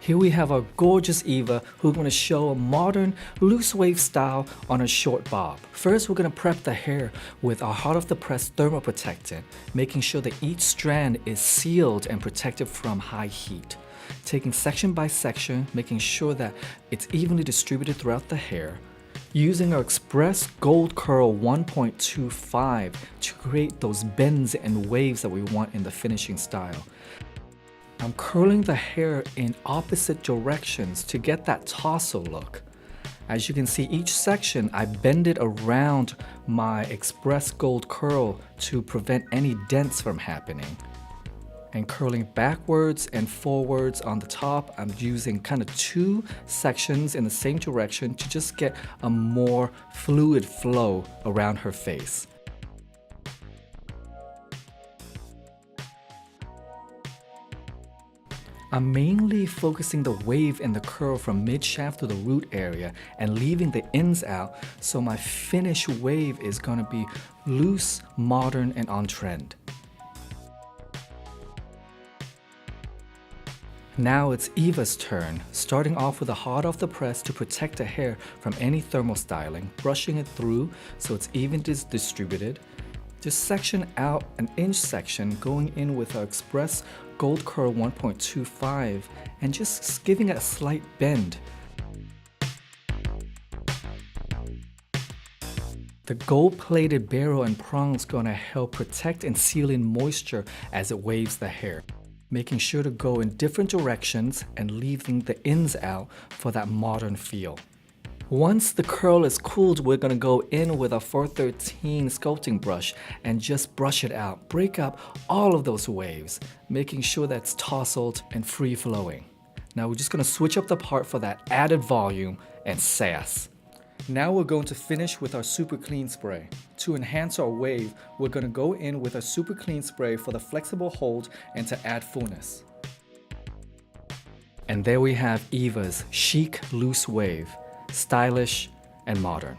Here we have our gorgeous Eva who's going to show a modern loose wave style on a short bob. First, we're going to prep the hair with our hot off the press thermal protectant, making sure that each strand is sealed and protected from high heat. Taking section by section, making sure that it's evenly distributed throughout the hair. Using our Express Gold Curl 1.25 to create those bends and waves that we want in the finishing style. I'm curling the hair in opposite directions to get that tassel look. As you can see, each section I bend it around my Express Gold Curl to prevent any dents from happening. And curling backwards and forwards on the top, I'm using kind of two sections in the same direction to just get a more fluid flow around her face. I'm mainly focusing the wave and the curl from mid-shaft to the root area and leaving the ends out, so my finished wave is going to be loose, modern, and on trend. Now it's Eva's turn, starting off with a hot off the press to protect the hair from any thermal styling, brushing it through so it's evenly distributed. Just section out an inch section, going in with our Express Gold Curl 1.25 and just giving it a slight bend. The gold-plated barrel and prong is going to help protect and seal in moisture as it waves the hair, making sure to go in different directions and leaving the ends out for that modern feel. Once the curl is cooled, we're going to go in with a 413 sculpting brush and just brush it out. Break up all of those waves, making sure that it's tousled and free-flowing. Now we're just going to switch up the part for that added volume and sass. Now we're going to finish with our Super Clean Spray. To enhance our wave, we're going to go in with a Super Clean Spray for the flexible hold and to add fullness. And there we have Eva's chic loose wave. Stylish and modern.